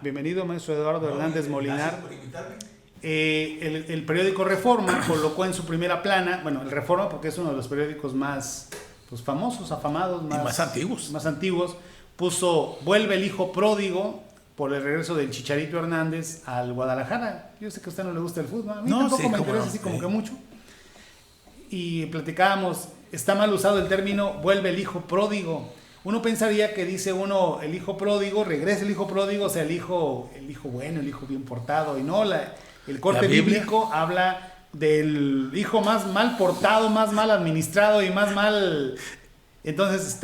Bienvenido, maestro Eduardo Hernández Molinar. Gracias por invitarme. El periódico Reforma colocó en su primera plana, bueno, el Reforma porque es uno de los periódicos más famosos, afamados, más antiguos, puso "Vuelve el hijo pródigo" por el regreso del Chicharito Hernández al Guadalajara. Yo sé que a usted no le gusta el fútbol, a mí tampoco me interesa así como que mucho. Y platicábamos, está mal usado el término "vuelve el hijo pródigo". Uno pensaría que dice uno el hijo pródigo, regresa el hijo pródigo, o sea, el hijo bueno, el hijo bien portado, y no, el corte bíblico habla del hijo más mal portado, más mal administrado y más mal. Entonces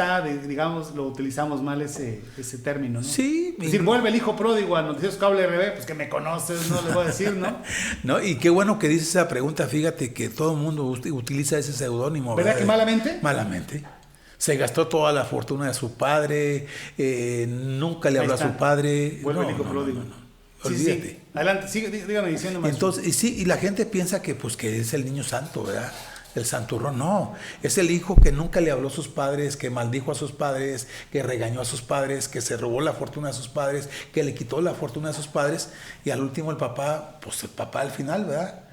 digamos, lo utilizamos mal ese término, ¿no? Sí. Es decir, vuelve el hijo pródigo a Noticieros Cable RB, pues que me conoces, no le voy a decir, ¿no? No, y qué bueno que dices esa pregunta, fíjate que todo el mundo utiliza ese seudónimo. ¿Verdad que malamente? Malamente. Se gastó toda la fortuna de su padre, nunca le habló a su padre. Vuelve el hijo pródigo. Olvídate. Sí. Adelante, dígame diciendo más. Entonces, y la gente piensa que es el niño santo, ¿verdad? El santurrón. No, es el hijo que nunca le habló a sus padres, que maldijo a sus padres, que regañó a sus padres, que se robó la fortuna de sus padres, que le quitó la fortuna de sus padres, y al último el papá al final, ¿verdad?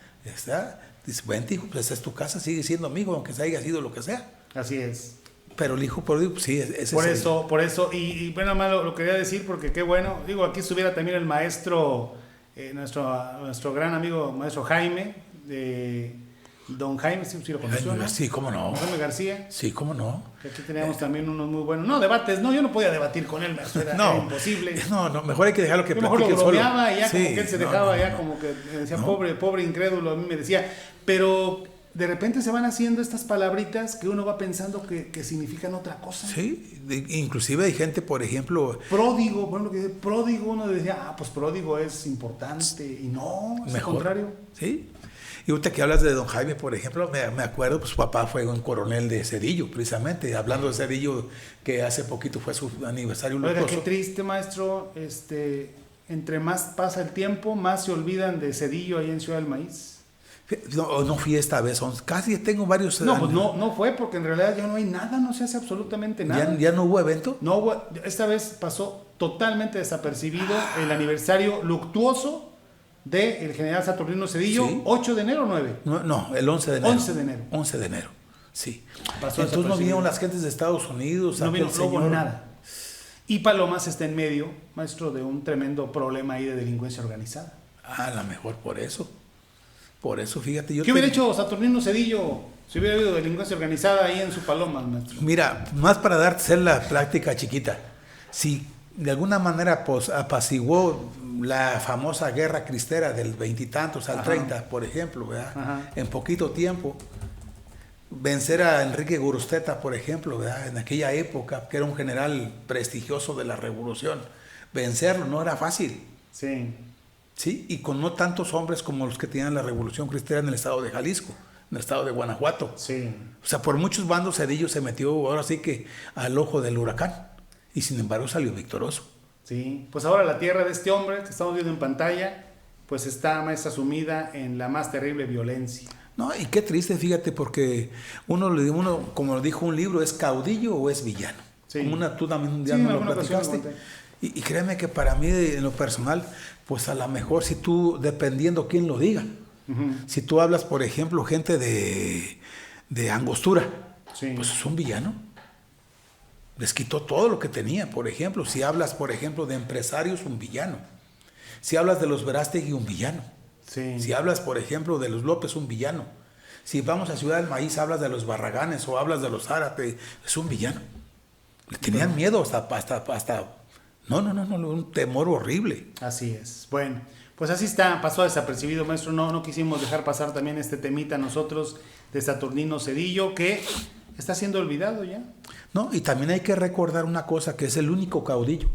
Dice, vente hijo, pues esta es tu casa, sigue siendo amigo, aunque se haya sido lo que sea. Así es. Pero el hijo pródigo, sí, ese por eso, y bueno, más lo quería decir porque qué bueno, digo, aquí estuviera también el maestro, nuestro gran amigo, maestro Jaime, don Jaime, sí lo conoció, ¿no? Sí, cómo no. Jaime García. Sí, cómo no. Que aquí teníamos también unos muy buenos, yo no podía debatir con él, era imposible. No, mejor hay que dejarlo que platique él solo. Y ya como que él se dejaba, como que decía, pobre incrédulo, a mí me decía, pero de repente se van haciendo estas palabritas que uno va pensando que significan otra cosa. Sí, inclusive hay gente, por ejemplo... Pródigo, bueno, que pródigo, uno decía, pues pródigo es importante, y no, es el contrario. Sí, y ahorita que hablas de don Jaime, por ejemplo, me acuerdo, pues su papá fue un coronel de Cedillo, precisamente, hablando de Cedillo, que hace poquito fue su aniversario luctuoso. Oiga, qué triste, maestro, entre más pasa el tiempo, más se olvidan de Cedillo ahí en Ciudad del Maíz. No fui esta vez, casi tengo varios... No, pues no fue, porque en realidad ya no hay nada, no se hace absolutamente nada. ¿Ya no hubo evento? No hubo, esta vez pasó totalmente desapercibido el aniversario luctuoso del general Saturnino Cedillo, ¿sí? 8 de enero o 9. No, el 11 de enero. 11 de enero. 11 de enero, sí. Entonces no vinieron las gentes de Estados Unidos. No hubo nada. Y Palomas está en medio, maestro, de un tremendo problema ahí de delincuencia organizada. A lo mejor por eso. Por eso, fíjate, yo... ¿Qué hubiera hecho Saturnino Cedillo si hubiera habido delincuencia organizada ahí en su Paloma, maestro? Mira, más para darte la práctica chiquita, si de alguna manera apaciguó la famosa guerra cristera del 20 y tantos al 30, por ejemplo, ¿verdad? En poquito tiempo, vencer a Enrique Gurusteta, por ejemplo, ¿verdad? En aquella época, que era un general prestigioso de la revolución, vencerlo no era fácil. Sí. Sí, y con no tantos hombres como los que tenían la Revolución Cristera en el estado de Jalisco, en el estado de Guanajuato. Sí. O sea, por muchos bandos Cedillo se metió ahora sí que al ojo del huracán, y sin embargo salió victorioso. Sí, pues ahora la tierra de este hombre que estamos viendo en pantalla, pues está más sumida en la más terrible violencia. No, y qué triste, fíjate, porque uno, como lo dijo un libro, ¿es caudillo o es villano? Sí. Como tú también un día me lo platicaste. Y créeme que para mí, en lo personal, pues a lo mejor si tú, dependiendo quién lo diga, si tú hablas, por ejemplo, gente de Angostura, pues es un villano. Les quitó todo lo que tenía, por ejemplo. Si hablas, por ejemplo, de empresarios, un villano. Si hablas de los Verástegui, un villano. Sí. Si hablas, por ejemplo, de los López, un villano. Si vamos a Ciudad del Maíz, hablas de los Barraganes o hablas de los Zárate, es un villano. Le tenían miedo hasta No, un temor horrible. Así es. Bueno, pues así pasó desapercibido, maestro. No quisimos dejar pasar también este temita nosotros de Saturnino Cedillo, que está siendo olvidado ya. No, y también hay que recordar una cosa, que es el único caudillo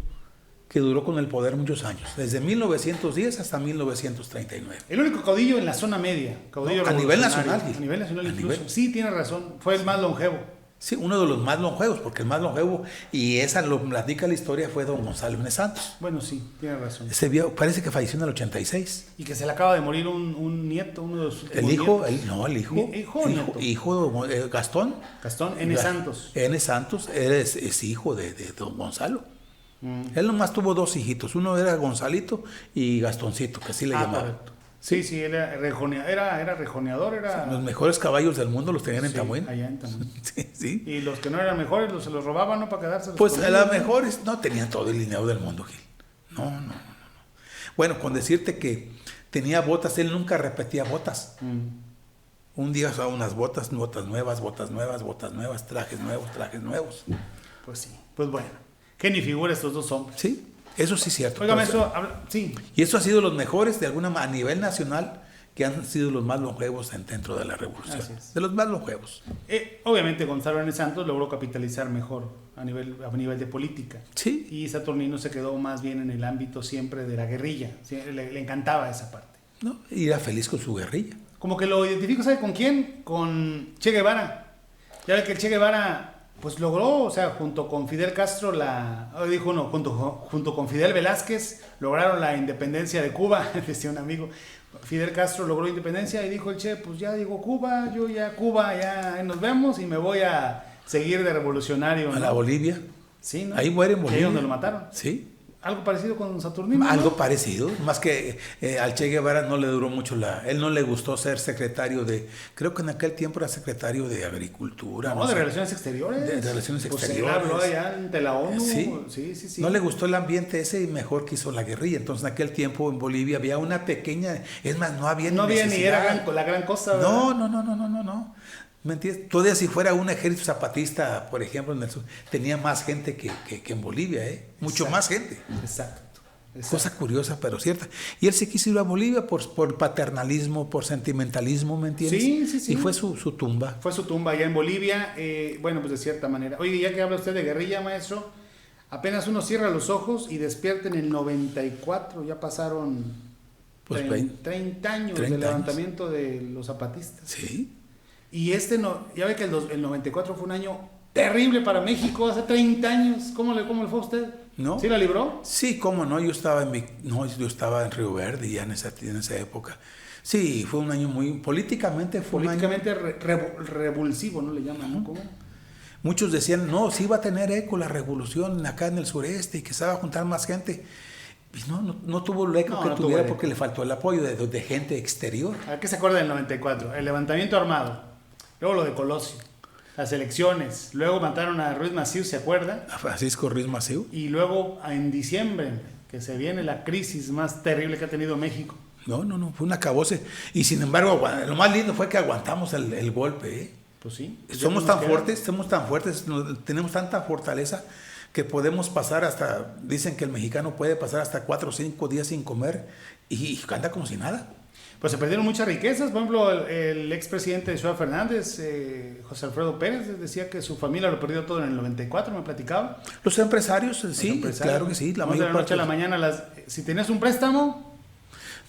que duró con el poder muchos años, desde 1910 hasta 1939. El único caudillo en la zona media, caudillo a nivel nacional. A nivel nacional incluso. Sí, tiene razón, fue el más longevo. Sí, uno de los más longevos, porque el más longevo, y esa lo platica la historia, fue don Gonzalo N. Santos. Bueno, sí, tiene razón. Ese viejo parece que falleció en el 86. Y que se le acaba de morir un nieto, uno de sus el hijo. Hijo, Gastón. Gastón N. Santos. N. Santos es hijo de don Gonzalo. Él nomás tuvo 2 hijitos. Uno era Gonzalito y Gastoncito, que así le llamaban. Correcto. Sí, era rejoneador, O sea, los mejores caballos del mundo los tenían en Tamuín. Allá en Tamuín. Sí. Y los que no eran mejores se los robaban, ¿no? Para quedarse. Pues a las mejores no tenían todo el dinero del mundo, Gil. No. Bueno, con decirte que tenía botas, él nunca repetía botas. Un día usaba unas botas nuevas, trajes nuevos. Pues sí, pues bueno. Genio y figura estos 2 hombres. Sí, eso sí es cierto. Óigame, sí. Y eso ha sido los mejores de alguna manera a nivel nacional, que han sido los más longevos dentro de la revolución. De los más longevos. Obviamente Gonzalo N. Santos logró capitalizar mejor a nivel de política. Sí. Y Saturnino se quedó más bien en el ámbito siempre de la guerrilla. ¿Sí? Le encantaba esa parte. ¿No? Y era feliz con su guerrilla. Como que lo identifico, ¿sabe con quién? Con Che Guevara. Ya ve que el Che Guevara pues logró, o sea, junto con Fidel Castro, junto con Fidel Velázquez, lograron la independencia de Cuba, decía un amigo. Fidel Castro logró independencia y dijo el Che, pues ya llegó Cuba, ya nos vemos y me voy a seguir de revolucionario. A la Bolivia. Sí, ¿no? Ahí muere en Bolivia. Ahí donde lo mataron. Sí. Algo parecido con Saturnino. Algo ¿no? parecido, más que al Che Guevara no le duró mucho él no le gustó ser secretario creo que en aquel tiempo era secretario de Agricultura. No, de Relaciones Exteriores. De Relaciones Exteriores. Él habló allá ante la ONU. Sí. No le gustó el ambiente ese y mejor quiso la guerrilla. Entonces en aquel tiempo en Bolivia había una pequeña, es más, no había ni era la gran cosa, ¿verdad? No. ¿Me entiendes? Todavía si fuera un ejército zapatista, por ejemplo, en el sur, tenía más gente que en Bolivia, mucho más gente. Exacto. Cosa curiosa, pero cierta. Y él se quiso ir a Bolivia por paternalismo, por sentimentalismo, ¿me entiendes? Sí. Y fue su tumba. Fue su tumba allá en Bolivia, bueno, pues de cierta manera. Oye, ya que habla usted de guerrilla, maestro, apenas uno cierra los ojos y despierta en el 94, ya pasaron pues 30 años del levantamiento de los zapatistas. Sí. Y ya ve que el 94 fue un año terrible para México, hace 30 años. ¿Cómo le fue a usted? ¿No? ¿Sí la libró? Sí, cómo no, yo estaba en Río Verde ya en esa época. Sí, fue un año políticamente un año revulsivo, ¿no le llaman? ¿No? ¿Cómo? Muchos decían, no, sí iba a tener eco la revolución acá en el sureste y que se iba a juntar más gente. Y no tuvo el eco que tuviera porque le faltó el apoyo de gente exterior. ¿A qué se acuerda del 94? El levantamiento armado. Luego lo de Colosio, las elecciones, luego mataron a Ruiz Massieu, ¿se acuerda? A Francisco Ruiz Massieu. Y luego en diciembre, que se viene la crisis más terrible que ha tenido México. No, fue un acabose. Y sin embargo, lo más lindo fue que aguantamos el golpe. Pues sí. Somos tan fuertes, tenemos tanta fortaleza que podemos pasar dicen que el mexicano puede pasar hasta 4 o 5 días sin comer y anda como si nada. Pues se perdieron muchas riquezas. Por ejemplo, el expresidente de Ciudad Fernández, José Alfredo Pérez, decía que su familia lo perdió todo en el 94, me platicaba. Los empresarios, claro que sí. La mayor parte de la noche a la mañana, si tenías un préstamo...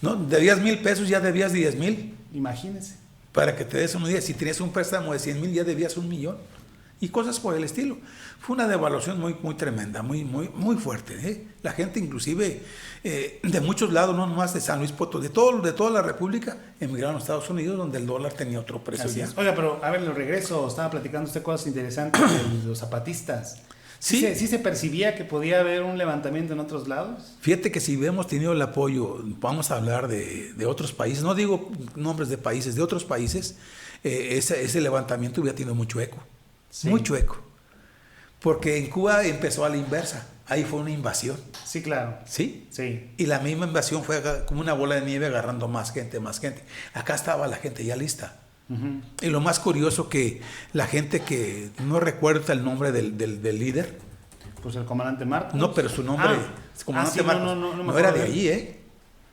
No, debías 1,000 pesos, ya debías 10,000. Imagínese. Para que te des una idea, si tenías un préstamo de 100,000, ya debías 1,000,000. Y cosas por el estilo. Fue una devaluación muy tremenda, muy fuerte. La gente inclusive de muchos lados, no nomás de San Luis Potosí, de toda la República, emigraron a Estados Unidos, donde el dólar tenía otro precio. Ya. Oiga, pero a ver, en el regreso estaba platicando usted cosas interesantes de los zapatistas. ¿Sí se percibía que podía haber un levantamiento en otros lados? Fíjate que si hubiéramos tenido el apoyo, vamos a hablar de otros países, no digo nombres de países, de otros países, ese levantamiento hubiera tenido mucho eco. Sí. Mucho eco. Porque en Cuba empezó a la inversa. Ahí fue una invasión. Sí, claro. ¿Sí? Sí. Y la misma invasión fue como una bola de nieve agarrando más gente. Acá estaba la gente ya lista. Uh-huh. Y lo más curioso que la gente que no recuerda el nombre del líder. Pues el comandante Marcos. No, pero su nombre. Comandante Marcos. No era de allí,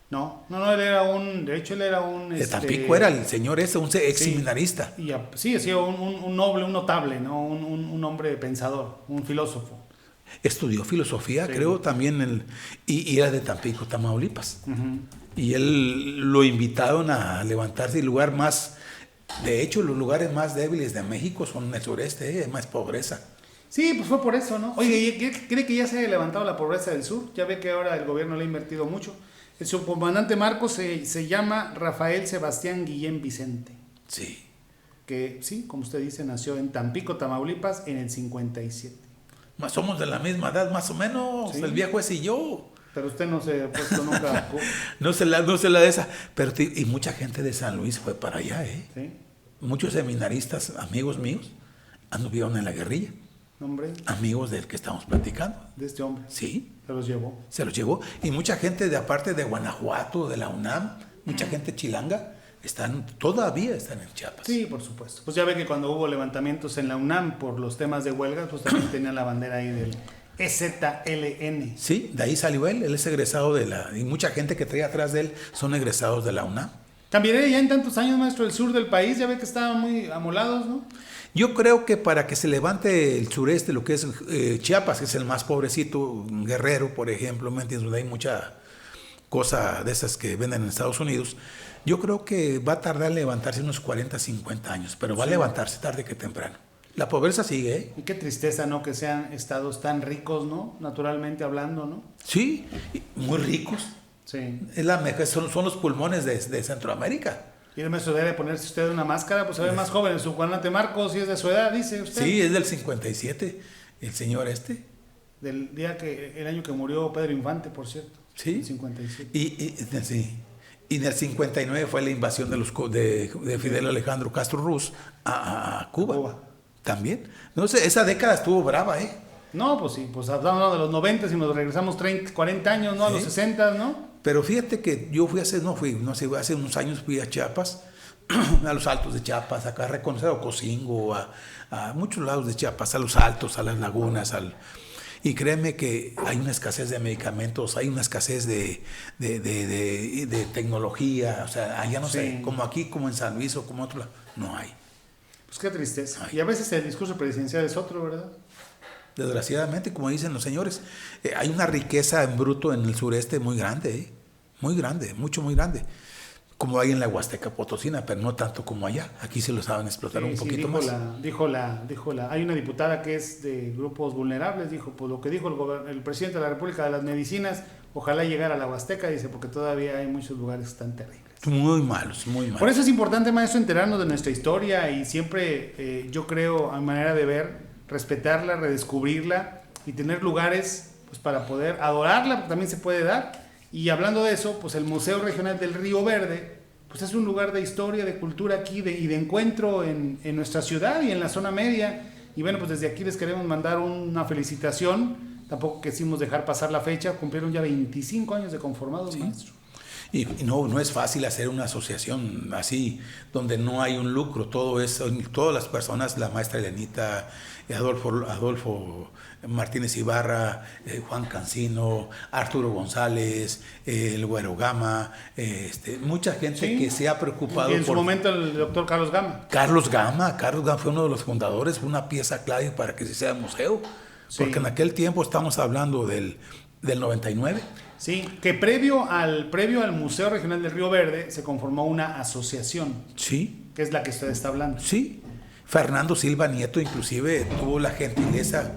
No, él era de hecho él era un... De Tampico era el señor ese, un ex seminarista. Sí, un noble, un notable, ¿no? Un hombre pensador, un filósofo. Estudió filosofía, creo, también, y era de Tampico, Tamaulipas. Uh-huh. Y él lo invitaron a levantarse, de hecho, los lugares más débiles de México son el sureste, hay más pobreza. Sí, pues fue por eso, ¿no? Oye, ¿cree que ya se ha levantado la pobreza del sur? Ya ve que ahora el gobierno le ha invertido mucho. El subcomandante Marcos se llama Rafael Sebastián Guillén Vicente. Sí. Que, sí, como usted dice, nació en Tampico, Tamaulipas, en el 57. Somos de la misma edad, más o menos, sí. El viejo ese y yo. Pero usted no se ha puesto nunca. no se la de esa. Pero y mucha gente de San Luis fue para allá, ¿eh? Sí. Muchos seminaristas, amigos míos, anduvieron en la guerrilla. Hombre. Amigos del que estamos platicando. De este hombre. Sí. Se los llevó. Se los llevó. Y mucha gente de aparte de Guanajuato, de la UNAM, mucha gente chilanga, todavía están en Chiapas. Sí, por supuesto. Pues ya ve que cuando hubo levantamientos en la UNAM por los temas de huelga, pues también tenían la bandera ahí del EZLN. Sí, de ahí salió él es egresado y mucha gente que trae atrás de él son egresados de la UNAM. ¿Cambiaré ya en tantos años, maestro, el sur del país? Ya ve que estaban muy amolados, ¿no? Yo creo que para que se levante el sureste, lo que es Chiapas, que es el más pobrecito, Guerrero, por ejemplo, ¿me entiendes? Donde hay mucha cosa de esas que venden en Estados Unidos, yo creo que va a tardar en levantarse unos 40, 50 años, pero va a levantarse tarde que temprano. La pobreza sigue, ¿eh? Y qué tristeza, ¿no? Que sean estados tan ricos, ¿no? Naturalmente hablando, ¿no? Sí, muy ricos. Sí. Son los pulmones de Centroamérica. Y el maestro debe ponerse usted una máscara, pues se ve más joven. Su Juanate Marcos, si es de su edad, dice usted. Sí, es del 57, el señor Del día el año que murió Pedro Infante, por cierto. Sí. El 57. Sí. Y en el 59 fue la invasión de Fidel Alejandro Castro Ruz a Cuba. También. No sé, esa década estuvo brava, ¿eh? No, pues sí, pues hablando de los 90 y nos regresamos 30, 40 años, ¿no? A los 60, ¿no? Pero fíjate que yo hace unos años fui a Chiapas, a los altos de Chiapas, acá a reconocer a Ocosingo, a muchos lados de Chiapas, a los altos, a las lagunas, y créeme que hay una escasez de medicamentos, hay una escasez de tecnología, o sea, allá no sé, como aquí, como en San Luis o como otro lado, no hay. Pues qué tristeza. Y a veces el discurso presidencial es otro, ¿verdad? Desgraciadamente, como dicen los señores, hay una riqueza en bruto en el sureste muy grande, muy grande, muy grande, como hay en la Huasteca Potosina, pero no tanto como allá. Aquí se lo saben explotar un poquito más. Hay una diputada que es de grupos vulnerables, dijo, pues lo que dijo el presidente de la República de las medicinas, ojalá llegara a la Huasteca, dice, porque todavía hay muchos lugares que están terribles. Muy malos, muy malos. Por eso es importante, maestro, enterarnos de nuestra historia y siempre, yo creo, a manera de ver, respetarla, redescubrirla y tener lugares pues para poder adorarla, porque también se puede dar. Y hablando de eso, pues el Museo Regional del Río Verde pues es un lugar de historia, de cultura aquí y de encuentro en nuestra ciudad y en la zona media. Y bueno, pues desde aquí les queremos mandar una felicitación. Tampoco quisimos dejar pasar la fecha, cumplieron ya 25 años de conformados, sí. Maestro. Y no es fácil hacer una asociación así, donde no hay un lucro, todas las personas, la maestra Elenita, Adolfo Martínez Ibarra, Juan Cancino, Arturo González, el Güero Gama, mucha gente que se ha preocupado. Y en su momento el doctor Carlos Gama. Carlos Gama fue uno de los fundadores, fue una pieza clave para que se sea museo, porque en aquel tiempo estamos hablando del 99. Sí, que previo al Museo Regional del Río Verde se conformó una asociación. Sí. Que es la que usted está hablando. Sí. Fernando Silva Nieto inclusive tuvo la gentileza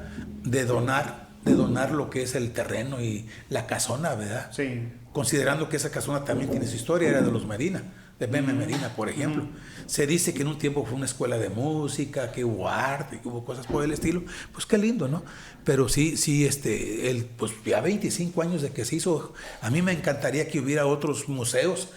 de donar lo que es el terreno y la casona, ¿verdad? Sí. Considerando que esa casona también tiene su historia, era de los Medina, de Meme Medina, por ejemplo. Se dice que en un tiempo fue una escuela de música, que hubo arte, que hubo cosas por el estilo. Pues qué lindo, ¿no? Pero sí, pues ya 25 años de que se hizo. A mí me encantaría que hubiera otros museos,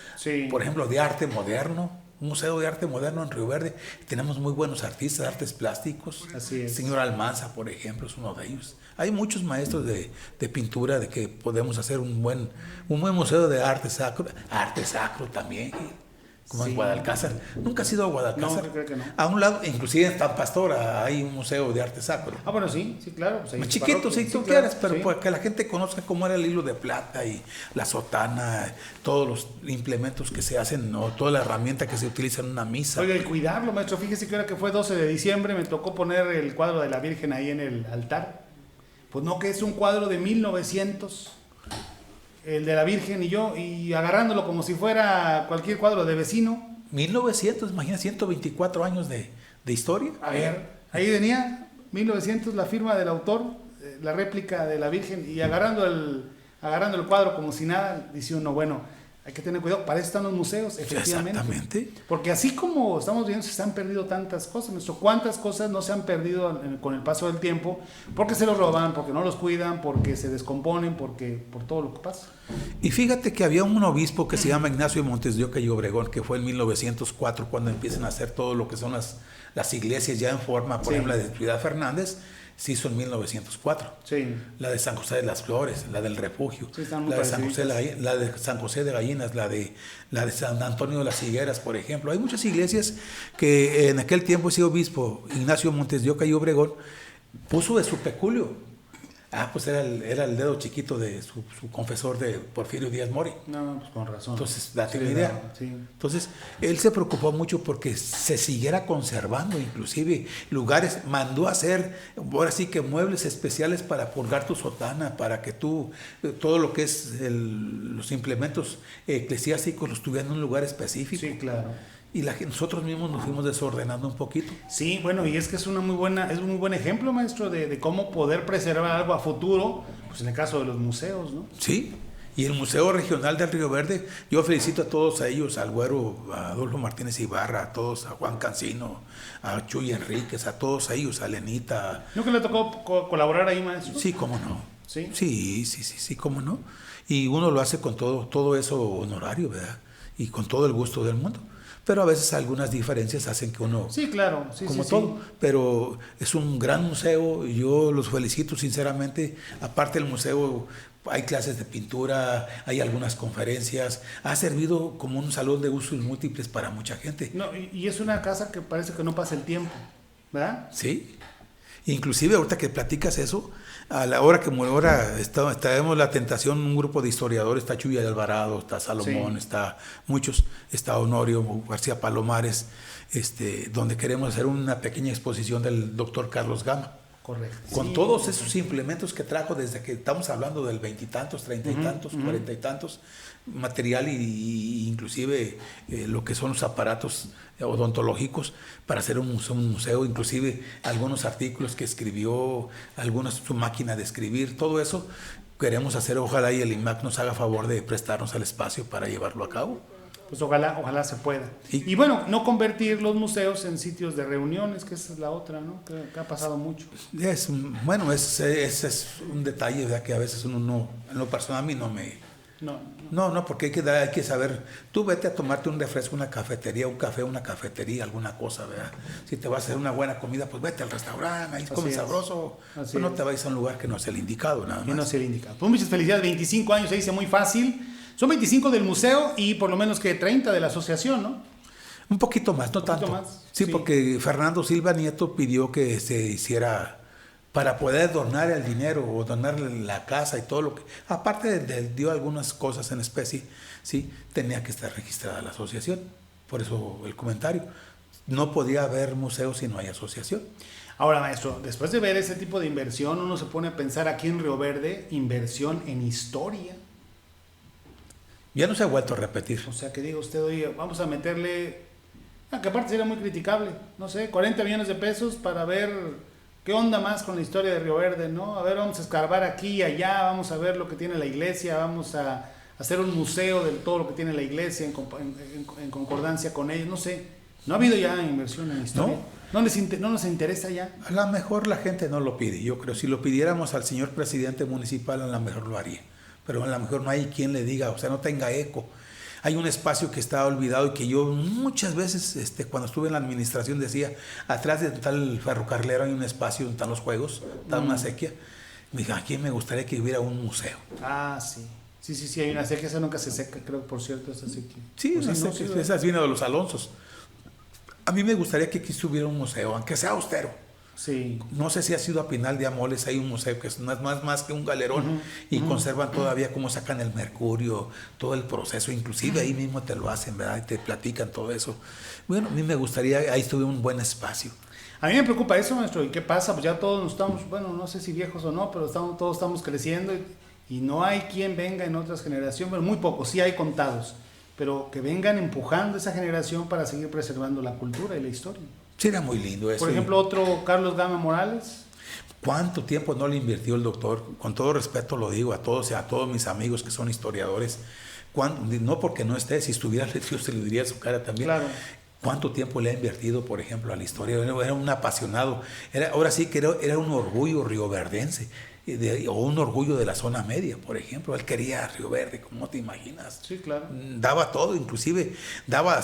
por ejemplo, de arte moderno. Un museo de arte moderno en Río Verde. Tenemos muy buenos artistas, artes plásticos. Así es. El señor Almanza, por ejemplo, es uno de ellos. Hay muchos maestros de pintura de que podemos hacer un buen museo de arte sacro también, como en Guadalcázar. ¿Nunca has ido a Guadalcázar? No, creo que no. A un lado, inclusive en San Pastora, hay un museo de arte sacro. Bueno, sí, claro. Pues más chiquito, si tú quieres, pero para que la gente conozca cómo era el hilo de plata y la sotana, todos los implementos que se hacen, o toda la herramienta que se utiliza en una misa. Oiga, y cuidarlo, maestro. Fíjese que ahora que fue 12 de diciembre, me tocó poner el cuadro de la Virgen ahí en el altar. Pues no, que es un cuadro de 1900, el de la Virgen y agarrándolo como si fuera cualquier cuadro de vecino. 1900, imagina, 124 años de historia. A ver, ahí venía 1900 la firma del autor, la réplica de la Virgen, y agarrando el cuadro como si nada, dice uno, bueno, Hay que tener cuidado, para eso están los museos, efectivamente. Exactamente. Porque así como estamos viendo, se han perdido tantas cosas, ¿cuántas cosas no se han perdido con el paso del tiempo? Porque se los roban, porque no los cuidan, porque se descomponen, por todo lo que pasa. Y fíjate que había un obispo que se llama Ignacio Montes de Oca y Obregón, que fue en 1904 cuando empiezan a hacer todo lo que son las iglesias ya en forma, por ejemplo, la de Ciudad Fernández, se hizo en 1904. Sí. La de San José de las Flores, la del Refugio, Sí, la de San José de Gallinas, la de San Antonio de las Higueras, por ejemplo. Hay muchas iglesias que en aquel tiempo ese obispo, Ignacio Montes de Oca y Obregón, puso de su peculio. Pues era el dedo chiquito de su confesor de Porfirio Díaz Mori. No, pues con razón. Entonces, date una idea. Sí. Entonces, él se preocupó mucho porque se siguiera conservando, inclusive lugares, mandó a hacer, ahora sí que muebles especiales para purgar tu sotana, para que tú, todo lo que es los implementos eclesiásticos los tuvieran en un lugar específico. Sí, claro. Y nosotros mismos nos fuimos desordenando un poquito. Sí, bueno, y es que es un muy buen ejemplo, maestro, de cómo poder preservar algo a futuro, pues en el caso de los museos, ¿no? Sí, y el Museo Regional del Río Verde, yo felicito a todos ellos, al güero, a Adolfo Martínez Ibarra, a todos, a Juan Cancino, a Chuy Enríquez, a todos ellos, a Lenita. ¿No que le tocó colaborar ahí, maestro? Sí, cómo no. Sí. Sí, cómo no. Y uno lo hace con todo eso honorario, ¿verdad? Y con todo el gusto del mundo. Pero a veces algunas diferencias hacen que uno... Sí, claro. Como todo. Sí. Pero es un gran museo y yo los felicito sinceramente. Aparte del museo hay clases de pintura, hay algunas conferencias. Ha servido como un salón de usos múltiples para mucha gente. No, y es una casa que parece que no pasa el tiempo, ¿verdad? Sí. Inclusive ahorita que platicas eso, a la hora que ahora tenemos la tentación, un grupo de historiadores, está Chuy Alvarado, está Salomón, sí. Está muchos, está Honorio García Palomares, donde queremos hacer una pequeña exposición del doctor Carlos Gama. Correcto. Con todos esos implementos que trajo desde que estamos hablando del 20 y tantos, 30 y tantos, 40 y tantos, material y inclusive lo que son los aparatos odontológicos para hacer un museo, inclusive algunos artículos que escribió, su máquina de escribir, todo eso queremos hacer. Ojalá y el IMAC nos haga favor de prestarnos el espacio para llevarlo a cabo. Pues ojalá se pueda. Y bueno, no convertir los museos en sitios de reuniones, que esa es la otra, ¿no? Que ha pasado mucho. Ese es un detalle, ¿verdad? Que a veces uno no, en lo personal a mí no me... No, porque hay que saber, tú vete a tomarte un refresco, una cafetería, un café, una cafetería, alguna cosa, ¿verdad? Si te vas a hacer una buena comida, pues vete al restaurante, ahí comes sabroso. Pues no te vayas a un lugar que no es el indicado, nada más. Que no es el indicado. Pues muchas felicidades, 25 años, se dice muy fácil. Son 25 del museo y por lo menos que 30 de la asociación, ¿no? Un poquito más, no tanto. Más. Sí, porque Fernando Silva Nieto pidió que se hiciera para poder donar el dinero o donar la casa y todo lo que... Aparte dio algunas cosas en especie, sí, tenía que estar registrada la asociación. Por eso el comentario. No podía haber museo si no hay asociación. Ahora, maestro, después de ver ese tipo de inversión, uno se pone a pensar aquí en Río Verde, inversión en historia. Ya no se ha vuelto a repetir. O sea, que diga usted, oye, vamos a meterle, que aparte sería muy criticable, no sé, 40 millones de pesos para ver qué onda más con la historia de Río Verde, ¿no? A ver, vamos a escarbar aquí y allá, vamos a ver lo que tiene la iglesia, vamos a hacer un museo de todo lo que tiene la iglesia en concordancia con ellos, no sé. ¿No ha habido ya inversión en historia? ¿No nos interesa ya? A lo mejor la gente no lo pide, yo creo. Si lo pidiéramos al señor presidente municipal, a lo mejor lo haría. Pero a lo mejor no hay quien le diga, o sea, no tenga eco. Hay un espacio que está olvidado y que yo muchas veces, cuando estuve en la administración, decía, atrás de tal ferrocarrilero hay un espacio donde están los juegos, está una sequía. Me dije, aquí me gustaría que hubiera un museo. Ah, sí. Sí, hay una sequía, esa nunca se seca, creo, por cierto, esa sequía. Sí, esa viene de los Alonsos. A mí me gustaría que aquí estuviera un museo, aunque sea austero. Sí. No sé si ha sido a Pinal de Amoles, hay un museo que es más que un galerón y conservan todavía cómo sacan el mercurio, todo el proceso, inclusive ahí mismo te lo hacen, ¿verdad? Y te platican todo eso. Bueno, a mí me gustaría, ahí estuviera un buen espacio. A mí me preocupa eso, maestro, ¿y qué pasa? Pues ya todos estamos, bueno, no sé si viejos o no, pero todos estamos creciendo y no hay quien venga en otras generaciones, bueno, muy pocos, sí hay contados, pero que vengan empujando esa generación para seguir preservando la cultura y la historia. Sería muy lindo eso. Por ejemplo, otro Carlos Gama Morales. ¿Cuánto tiempo no le invirtió el doctor? Con todo respeto lo digo a todos y a todos mis amigos que son historiadores. No porque no esté, si estuviera, yo se lo diría a su cara también. Claro. ¿Cuánto tiempo le ha invertido, por ejemplo, a la historia? Era un apasionado. Ahora sí que era un orgullo rioverdense, o un orgullo de la zona media, por ejemplo. Él quería Río Verde, como te imaginas. Sí, claro. Daba todo, inclusive daba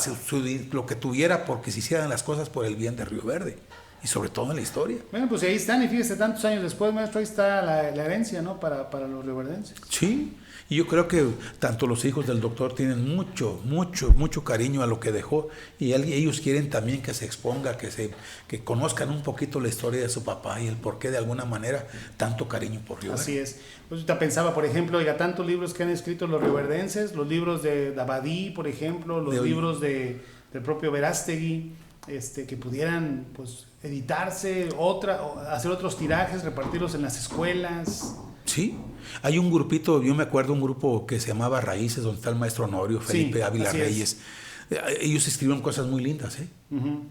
lo que tuviera porque se hicieran las cosas por el bien de Río Verde. Y sobre todo en la historia. Bueno, pues ahí están, y fíjese, tantos años después, maestro, ahí está la herencia, ¿no? Para los rioverdenses. Sí, y yo creo que tanto los hijos del doctor tienen mucho cariño a lo que dejó, y ellos quieren también que se exponga, que conozcan un poquito la historia de su papá y el por qué de alguna manera tanto cariño por Río Verde. Así es. Pues yo pensaba, por ejemplo, oiga, tantos libros que han escrito los rioverdenses, los libros de Abadí, por ejemplo, los libros del propio Verástegui, que pudieran pues editarse, hacer otros tirajes, repartirlos en las escuelas. Sí, hay un grupito, yo me acuerdo un grupo que se llamaba Raíces, donde está el maestro Honorio, Felipe Ávila Reyes. Ellos escribieron cosas muy lindas, ¿eh? Uh-huh.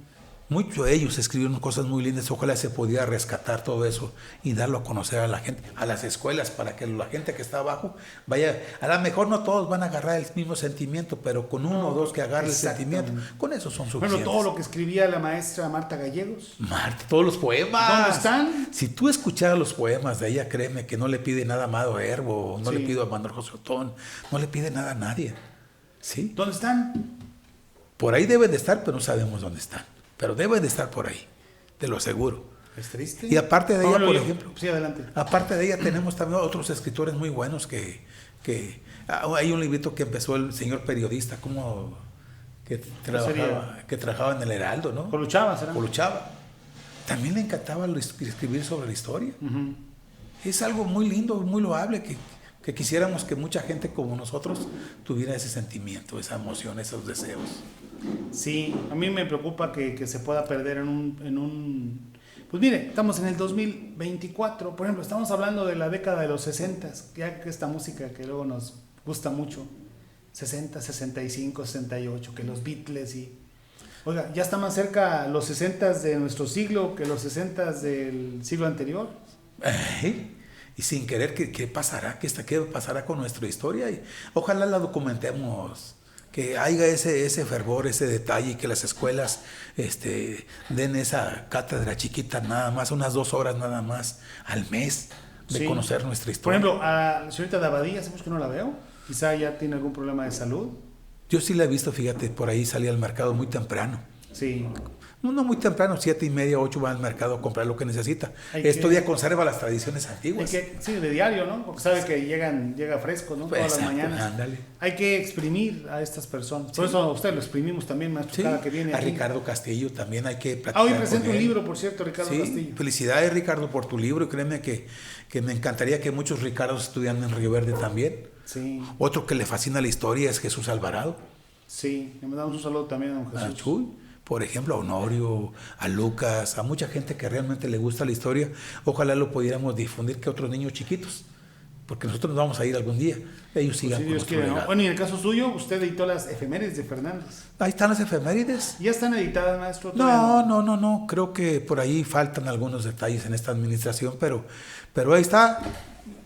Muchos de ellos escribieron cosas muy lindas. Ojalá se pudiera rescatar todo eso y darlo a conocer a la gente, a las escuelas, para que la gente que está abajo vaya. A lo mejor no todos van a agarrar el mismo sentimiento, pero con uno o dos que agarren el sentimiento, con eso son suficientes. Bueno, todo lo que escribía la maestra Marta Gallegos. Marta, todos los poemas. ¿Dónde están? Si tú escucharas los poemas de ella, créeme que no le pide nada a Amado Herbo, no le pide a Manuel José Otón, no le pide nada a nadie. ¿Sí? ¿Dónde están? Por ahí deben de estar, pero no sabemos dónde están. Pero deben de estar por ahí, te lo aseguro. Es triste. Y aparte de ella, por ejemplo, sí, adelante. Aparte de ella tenemos también otros escritores muy buenos que hay un librito que empezó el señor periodista, que trabajaba en el Heraldo, ¿no? Coluchaba, ¿será? Coluchaba. También le encantaba escribir sobre la historia. Uh-huh. Es algo muy lindo, muy loable, que quisiéramos que mucha gente como nosotros tuviera ese sentimiento, esa emoción, esos deseos. Sí, a mí me preocupa que se pueda perder en un... Pues mire, estamos en el 2024, por ejemplo, estamos hablando de la década de los 60, ya que esta música que luego nos gusta mucho, 60, 65, 68, que los Beatles y... Oiga, ya está más cerca los 60 de nuestro siglo que los 60 del siglo anterior. Y sin querer, ¿qué pasará? ¿Qué pasará con nuestra historia? Y ojalá la documentemos, que haya ese fervor, ese detalle, y que las escuelas den esa cátedra chiquita nada más, unas 2 horas nada más al mes de conocer nuestra historia. Por ejemplo, a la señorita de Abadí, hace mucho que no la veo, quizá ya tiene algún problema de salud. Yo sí la he visto, fíjate, por ahí salía al mercado muy temprano. Sí. No muy temprano, 7:30, 8 va al mercado a comprar lo que necesita. Esto ya conserva las tradiciones antiguas. Sí, de diario, ¿no? Porque sabe que llega fresco, ¿no? Pues todas las mañanas. Ándale. Hay que exprimir a estas personas. Por eso a usted lo exprimimos también, maestro, cada que viene. A Ricardo Castillo también hay que platicar. Hoy presenta un libro, por cierto, Ricardo Castillo. Felicidades, Ricardo, por tu libro. Y créeme que me encantaría que muchos Ricardos estudiaran en Río Verde también. Sí. Otro que le fascina la historia es Jesús Alvarado. Sí, le mandamos un saludo también a don Jesús. Chuy. Por ejemplo, a Honorio, a Lucas, a mucha gente que realmente le gusta la historia. Ojalá lo pudiéramos difundir que otros niños chiquitos, porque nosotros nos vamos a ir algún día. Ellos sigan con nuestro legado. Bueno, y en el caso suyo, usted editó las efemérides de Fernández. Ahí están las efemérides. ¿Ya están editadas, maestro? No. Creo que por ahí faltan algunos detalles en esta administración, pero ahí está.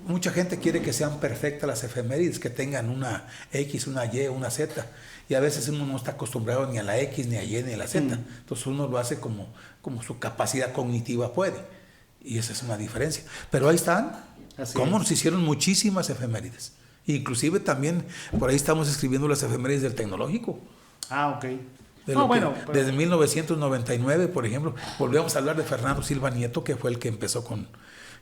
Mucha gente quiere que sean perfectas las efemérides, que tengan una X, una Y, una Z. Y a veces uno no está acostumbrado ni a la X, ni a Y, ni a la Z. Entonces uno lo hace como su capacidad cognitiva puede. Y esa es una diferencia. Pero ahí están. Cómo nos hicieron muchísimas efemérides. Inclusive también por ahí estamos escribiendo las efemérides del tecnológico. Ok. Desde 1999, por ejemplo, volvemos a hablar de Fernando Silva Nieto, que fue el que empezó con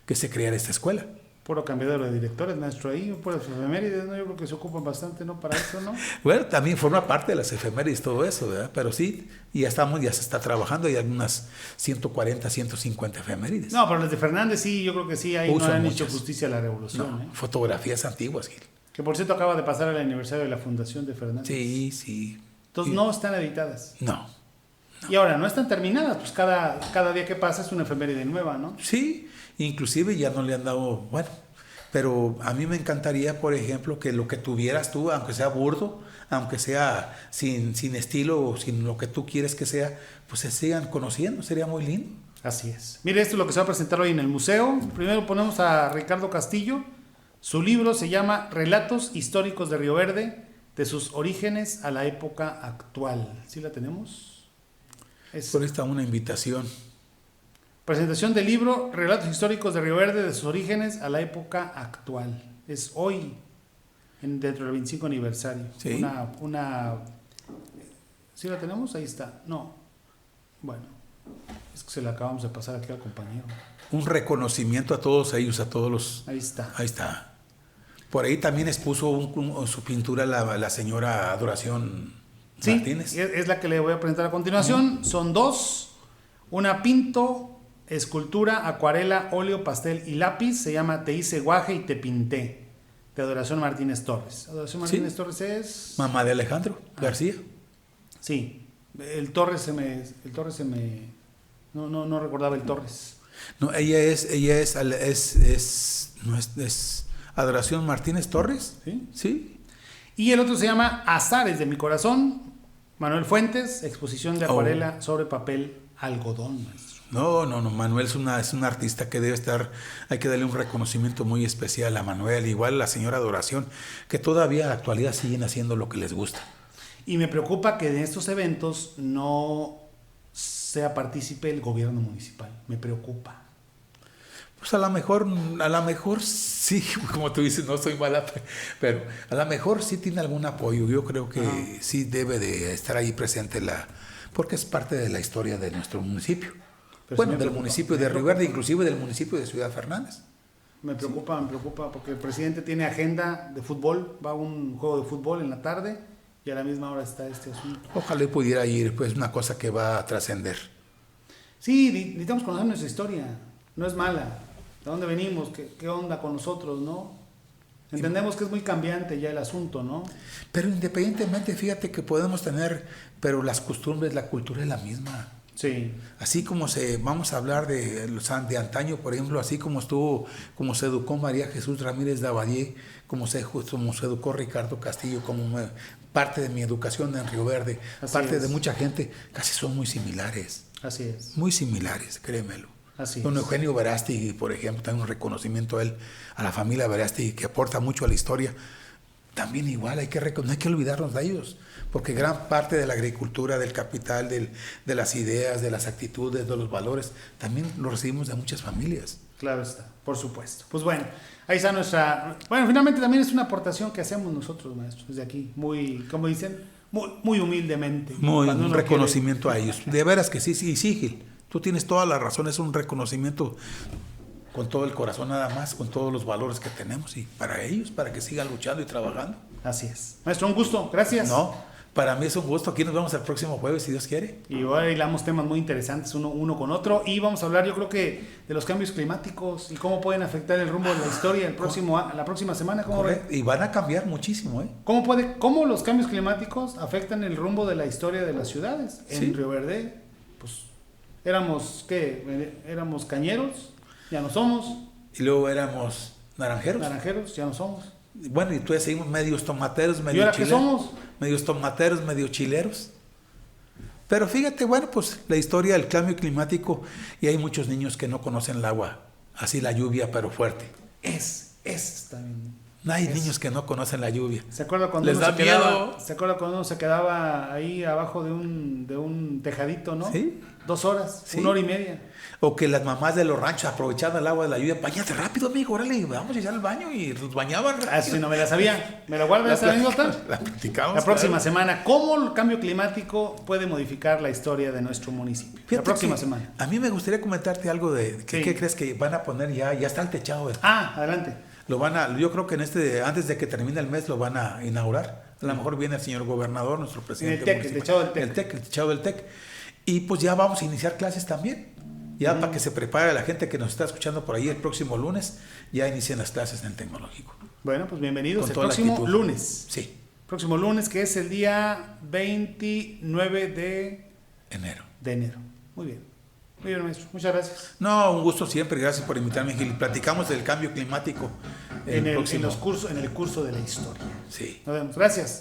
que se creara esta escuela. Puro cambiadero de directores, maestro, ahí, por las efemérides, ¿no? Yo creo que se ocupan bastante, ¿no? Para eso, ¿no? Bueno, también forma parte de las efemérides todo eso, ¿verdad? Pero sí, ya se está trabajando, hay algunas 140, 150 efemérides. No, pero las de Fernández sí, yo creo que sí, ahí no han hecho justicia a la revolución. No, fotografías antiguas, Gil. Que por cierto acaba de pasar el aniversario de la fundación de Fernández. Sí. Entonces no están editadas. No. Y ahora, no están terminadas, pues cada día que pasa es una efeméride nueva, ¿no? Sí, inclusive ya no le han dado, pero a mí me encantaría, por ejemplo, que lo que tuvieras tú, aunque sea burdo, aunque sea sin estilo o sin lo que tú quieres que sea, pues se sigan conociendo, sería muy lindo. Así es. Mire, esto es lo que se va a presentar hoy en el museo. Primero ponemos a Ricardo Castillo. Su libro se llama Relatos Históricos de Río Verde, de sus orígenes a la época actual. ¿Sí la tenemos? Por esta una invitación. Presentación del libro Relatos históricos de Río Verde de sus orígenes a la época actual. Es hoy, dentro del 25 aniversario. Sí. ¿Sí la tenemos? Ahí está. No. Bueno, es que se la acabamos de pasar aquí al compañero. Un reconocimiento a todos ellos, a todos los... Ahí está. Ahí está. Por ahí también expuso su pintura la señora Adoración Martínez. Sí, es la que le voy a presentar a continuación. Son dos. Una pinto, escultura, acuarela, óleo, pastel y lápiz. Se llama Te hice guaje y te pinté. De Adoración Martínez Torres. Adoración Martínez Torres es... Mamá de Alejandro García. Sí. El Torres se me... No recordaba el Torres. No, ella es Adoración Martínez Torres. Sí. Y el otro se llama Azares de mi corazón, Manuel Fuentes, exposición de acuarela sobre papel algodón, maestro. No, Manuel es un artista que debe estar, hay que darle un reconocimiento muy especial a Manuel, igual a la señora Adoración, que todavía en la actualidad siguen haciendo lo que les gusta. Y me preocupa que de estos eventos no sea partícipe el gobierno municipal, me preocupa. Pues a lo mejor sí, como tú dices, no soy mala, pero a lo mejor sí tiene algún apoyo. Yo creo que sí debe de estar ahí presente porque es parte de la historia de nuestro municipio. Pero bueno, del municipio de Río Verde, inclusive del municipio de Ciudad Fernández. Me preocupa porque el presidente tiene agenda de fútbol, va a un juego de fútbol en la tarde y a la misma hora está este asunto. Ojalá pudiera ir, pues una cosa que va a trascender. Sí, necesitamos conocer nuestra historia, no es mala. ¿De dónde venimos? ¿Qué onda con nosotros, no? Entendemos que es muy cambiante ya el asunto, ¿no? Pero independientemente, fíjate que podemos tener, pero las costumbres, la cultura es la misma. Sí. Así como vamos a hablar de antaño, por ejemplo, así como se educó María Jesús Ramírez de Abadie, como se educó Ricardo Castillo, como parte de mi educación en Río Verde, de mucha gente, casi son muy similares. Así es. Muy similares, créemelo. Así Don es. Eugenio Verástegui, por ejemplo, también un reconocimiento a la familia Verástegui, que aporta mucho a la historia. También igual, no hay que olvidarnos de ellos, porque gran parte de la agricultura, del capital, de las ideas, de las actitudes, de los valores, también lo recibimos de muchas familias. Claro está, por supuesto. Pues bueno, ahí está nuestra... Bueno, finalmente también es una aportación que hacemos nosotros, maestros, desde aquí, muy, como dicen, muy humildemente. Un reconocimiento a ellos. De veras que sí, Gil. Tú tienes toda la razón, es un reconocimiento con todo el corazón nada más, con todos los valores que tenemos y para ellos, para que sigan luchando y trabajando. Así es. Maestro, un gusto, gracias. No, para mí es un gusto. Aquí nos vemos el próximo jueves, si Dios quiere. Y hoy hablamos temas muy interesantes uno con otro y vamos a hablar, yo creo que de los cambios climáticos y cómo pueden afectar el rumbo de la historia la próxima semana. Correcto. Y van a cambiar muchísimo, ¿eh? ¿Cómo los cambios climáticos afectan el rumbo de la historia de las ciudades? En Río Verde, pues éramos cañeros, ya no somos. Y luego éramos naranjeros. Naranjeros, ya no somos. Bueno, y todavía seguimos medios tomateros, medio ¿Y ahora qué somos? Medios tomateros, medio chileros. Pero fíjate, bueno, pues la historia del cambio climático, y hay muchos niños que no conocen el agua, así la lluvia, pero fuerte. Está bien. Hay niños que no conocen la lluvia. ¿Se acuerda cuando uno se quedaba ahí abajo de un tejadito, no? Sí. 2 horas, 1 hora y media. O que las mamás de los ranchos aprovechaban el agua de la lluvia. Báñate rápido, amigo, órale, vamos a echar al baño, y los bañaban rápido. Ah, sí, no me la sabía. ¿Me la guardas esa anécdota? La platicamos. La próxima semana. ¿Cómo el cambio climático puede modificar la historia de nuestro municipio? Fíjate, la próxima semana. A mí me gustaría comentarte algo ¿qué crees que van a poner ya? Ya está el techado. Adelante. Yo creo que antes de que termine el mes lo van a inaugurar. A lo mejor viene el señor gobernador, nuestro presidente. El techado del TEC. El techado del TEC. Y pues ya vamos a iniciar clases también. Ya para que se prepare la gente que nos está escuchando por ahí el próximo lunes, ya inician las clases en el tecnológico. Bueno, pues bienvenidos el próximo lunes. Sí. Próximo lunes, que es el día 29 de enero. Muy bien. Muy bien, maestro. Muchas gracias. No, un gusto siempre. Gracias por invitarme, Gil. Platicamos del cambio climático en el curso de la historia. Sí. Nos vemos. Gracias.